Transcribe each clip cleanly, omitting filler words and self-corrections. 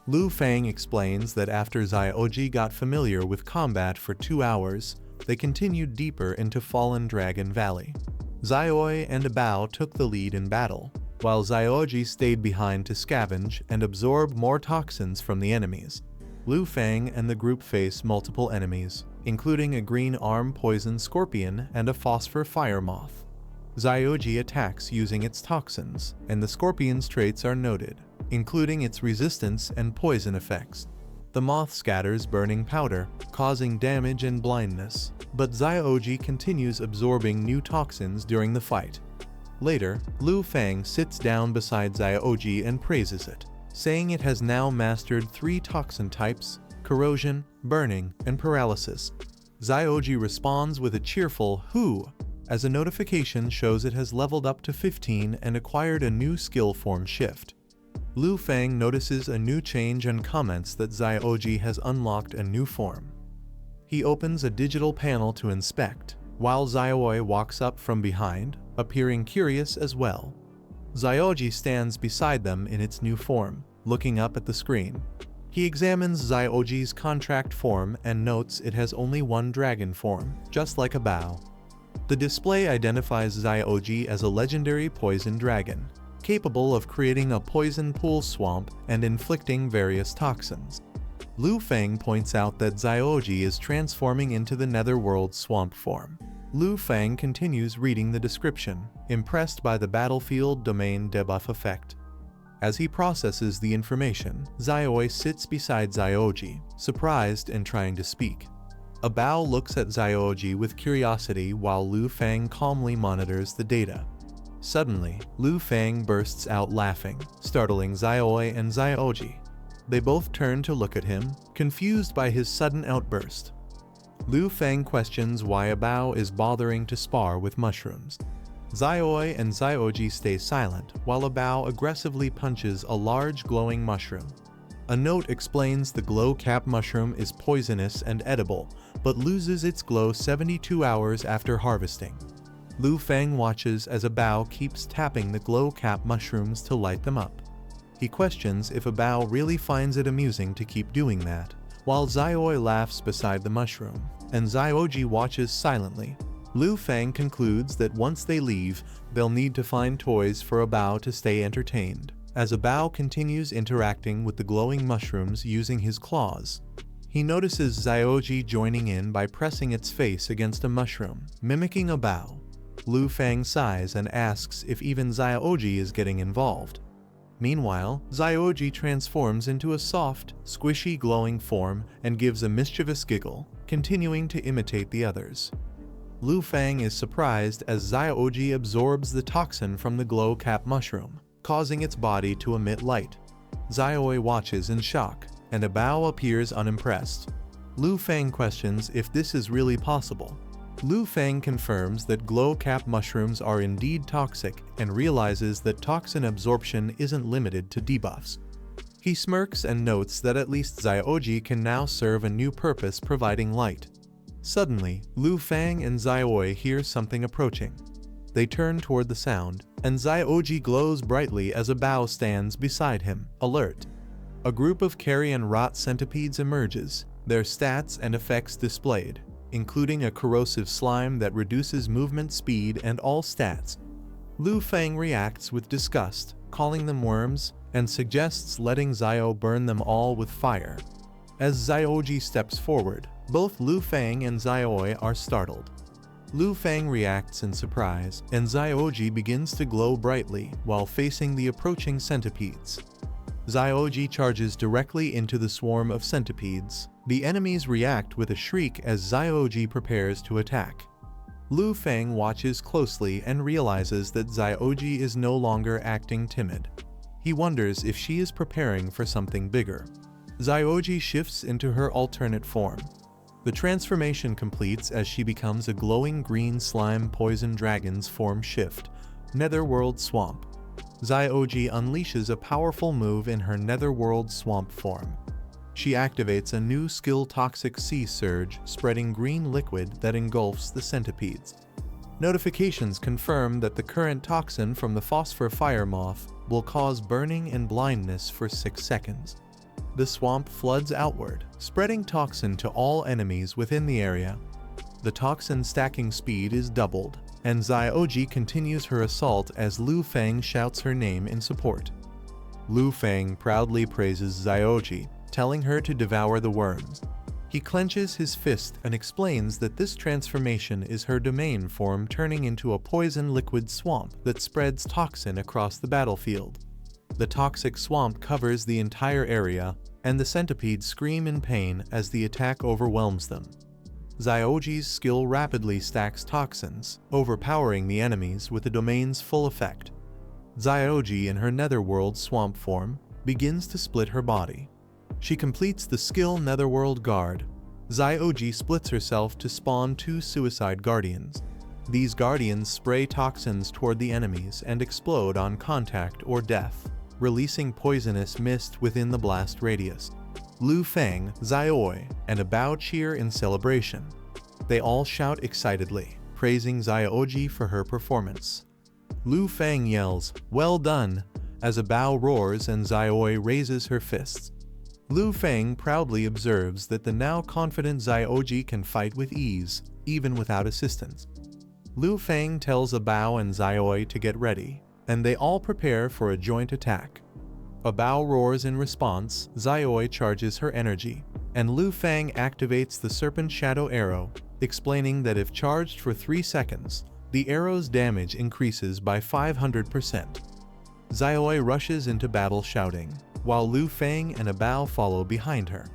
Lu Fang explains that after Xioji got familiar with combat for 2 hours, they continued deeper into Fallen Dragon Valley. Xioi and Bao took the lead in battle, while Xioji stayed behind to scavenge and absorb more toxins from the enemies. Lu Fang and the group face multiple enemies, including a green arm poison scorpion and a phosphor fire moth. Xioji attacks using its toxins, and the scorpion's traits are noted, including its resistance and poison effects. The moth scatters burning powder, causing damage and blindness, but Xioji continues absorbing new toxins during the fight. Later, Lu Fang sits down beside Xioji and praises it, saying it has now mastered 3 toxin types: corrosion, burning, and paralysis. Xioji responds with a cheerful "Hoo!" as a notification shows it has leveled up to 15 and acquired a new skill form shift. Lu Fang notices a new change and comments that Xioji has unlocked a new form. He opens a digital panel to inspect, while Xioi walks up from behind, appearing curious as well. Xioji stands beside them in its new form, looking up at the screen. He examines Xioji's contract form and notes it has only 1 dragon form, just like a Bao. The display identifies Xioji as a legendary poison dragon, capable of creating a poison pool swamp and inflicting various toxins. Lu Fang points out that Xioji is transforming into the Netherworld swamp form. Lu Fang continues reading the description, impressed by the battlefield domain debuff effect. As he processes the information, Xioi sits beside Xioji, surprised and trying to speak. A Bao looks at Xioji with curiosity while Lu Fang calmly monitors the data. Suddenly, Lu Fang bursts out laughing, startling Xioi and Xioji. They both turn to look at him, confused by his sudden outburst. Lu Fang questions why a Bao is bothering to spar with mushrooms. Xioi and Xioji stay silent while a Bao aggressively punches a large glowing mushroom. A note explains the glow cap mushroom is poisonous and edible, but loses its glow 72 hours after harvesting. Lu Fang watches as a Bao keeps tapping the glow cap mushrooms to light them up. He questions if a Bao really finds it amusing to keep doing that, while Xioi laughs beside the mushroom, and Xioji watches silently. Lu Fang concludes that once they leave, they'll need to find toys for a Bao to stay entertained, as a Bao continues interacting with the glowing mushrooms using his claws. He notices Xioji joining in by pressing its face against a mushroom, mimicking a Bao. Lu Fang sighs and asks if even Xioji is getting involved. Meanwhile, Xioji transforms into a soft, squishy glowing form and gives a mischievous giggle, continuing to imitate the others. Lu Fang is surprised as Xioji absorbs the toxin from the glow cap mushroom, causing its body to emit light. Xioi watches in shock, and a Bao appears unimpressed. Lu Fang questions if this is really possible. Lu Fang confirms that glow cap mushrooms are indeed toxic and realizes that toxin absorption isn't limited to debuffs. He smirks and notes that at least Xioji can now serve a new purpose, providing light. Suddenly, Lu Fang and Xioi hear something approaching. They turn toward the sound, and Xioji glows brightly as a Bao stands beside him, alert. A group of carrion rot centipedes emerges, their stats and effects displayed, including a corrosive slime that reduces movement speed and all stats. Lu Fang reacts with disgust, calling them worms, and suggests letting Xiao burn them all with fire. As Xioji steps forward, both Lu Fang and Xioi are startled. Lu Fang reacts in surprise, and Xioji begins to glow brightly while facing the approaching centipedes. Xioji charges directly into the swarm of centipedes. The enemies react with a shriek as Xioji prepares to attack. Lu Fang watches closely and realizes that Xioji is no longer acting timid. He wonders if she is preparing for something bigger. Xioji shifts into her alternate form. The transformation completes as she becomes a glowing green slime poison dragon's form shift, Netherworld Swamp. Xioji unleashes a powerful move in her Netherworld Swamp form. She activates a new skill, Toxic Sea Surge, spreading green liquid that engulfs the centipedes. Notifications confirm that the current toxin from the phosphor fire moth will cause burning and blindness for 6 seconds. The swamp floods outward, spreading toxin to all enemies within the area. The toxin stacking speed is doubled, and Xioji continues her assault as Lu Feng shouts her name in support. Lu Feng proudly praises Xioji, telling her to devour the worms. He clenches his fist and explains that this transformation is her domain form turning into a poison liquid swamp that spreads toxin across the battlefield. The toxic swamp covers the entire area, and the centipedes scream in pain as the attack overwhelms them. Xioji's skill rapidly stacks toxins, overpowering the enemies with the domain's full effect. Xioji, in her Netherworld swamp form, begins to split her body. She completes the skill Netherworld Guard. Xioji splits herself to spawn 2 suicide guardians. These guardians spray toxins toward the enemies and explode on contact or death, releasing poisonous mist within the blast radius. Lu Feng, Xioi, and a Bao cheer in celebration. They all shout excitedly, praising Xioji for her performance. Lu Feng yells, "Well done," as a Bao roars and Xioi raises her fists. Lu Feng proudly observes that the now confident Xioji can fight with ease, even without assistance. Lu Feng tells a Bao and Xioi to get ready, and they all prepare for a joint attack. A Bao roars in response, Xioi charges her energy, and Lu Feng activates the Serpent Shadow Arrow, explaining that if charged for 3 seconds, the arrow's damage increases by 500%. Xioi rushes into battle shouting, while Lu Feng and a Bao follow behind her.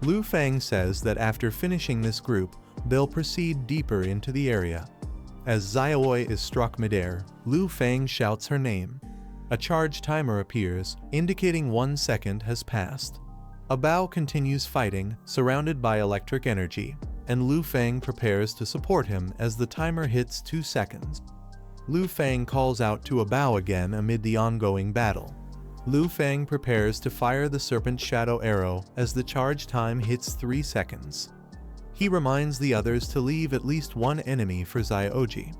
Lu Feng says that after finishing this group, they'll proceed deeper into the area. As Xioi is struck midair, Lu Feng shouts her name. A charge timer appears, indicating 1 second has passed. A Bao continues fighting, surrounded by electric energy, and Lu Feng prepares to support him as the timer hits 2 seconds. Lu Feng calls out to a Bao again amid the ongoing battle. Lu Feng prepares to fire the Serpent Shadow Arrow as the charge time hits 3 seconds. He reminds the others to leave at least 1 enemy for Xioji.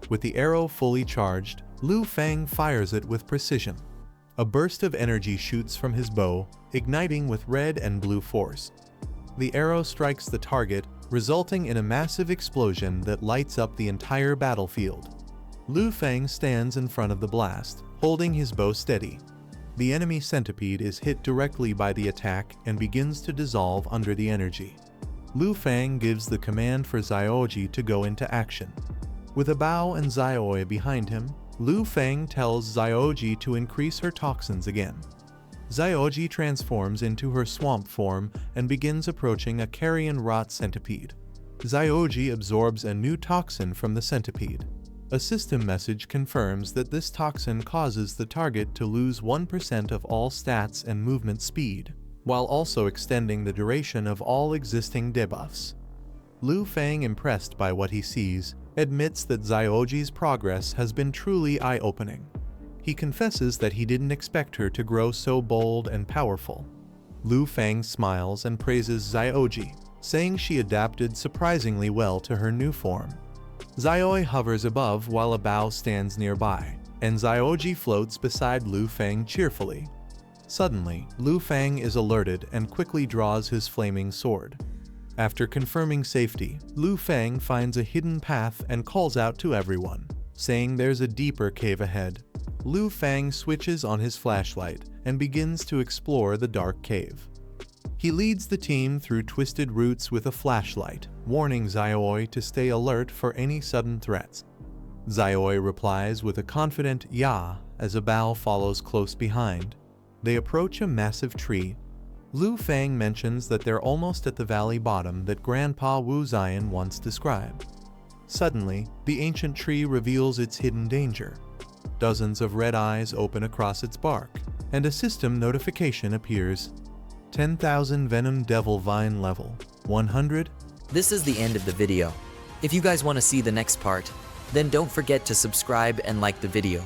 With the arrow fully charged, Lu Feng fires it with precision. A burst of energy shoots from his bow, igniting with red and blue force. The arrow strikes the target, resulting in a massive explosion that lights up the entire battlefield. Lu Feng stands in front of the blast, holding his bow steady. The enemy centipede is hit directly by the attack and begins to dissolve under the energy. Lu Feng gives the command for Xioji to go into action. With a Bao and Xioi behind him, Lu Feng tells Xioji to increase her toxins again. Xioji transforms into her swamp form and begins approaching a carrion rot centipede. Xioji absorbs a new toxin from the centipede. A system message confirms that this toxin causes the target to lose 1% of all stats and movement speed, while also extending the duration of all existing debuffs. Lu Feng, impressed by what he sees, admits that Xioji's progress has been truly eye-opening. He confesses that he didn't expect her to grow so bold and powerful. Lu Feng smiles and praises Xioji, saying she adapted surprisingly well to her new form. Xioi hovers above while a Bao stands nearby, and Xioji floats beside Lu Feng cheerfully. Suddenly, Lu Feng is alerted and quickly draws his flaming sword. After confirming safety, Lu Feng finds a hidden path and calls out to everyone, saying there's a deeper cave ahead. Lu Feng switches on his flashlight and begins to explore the dark cave. He leads the team through twisted routes with a flashlight, warning Xioi to stay alert for any sudden threats. Xioi replies with a confident "Ya" as a Bao follows close behind. They approach a massive tree. Lu Feng mentions that they're almost at the valley bottom that Grandpa Wu Zion once described. Suddenly, the ancient tree reveals its hidden danger. Dozens of red eyes open across its bark, and a system notification appears. 10,000 Venom Devil Vine level 100. This is the end of the video. If you guys want to see the next part, then don't forget to subscribe and like the video.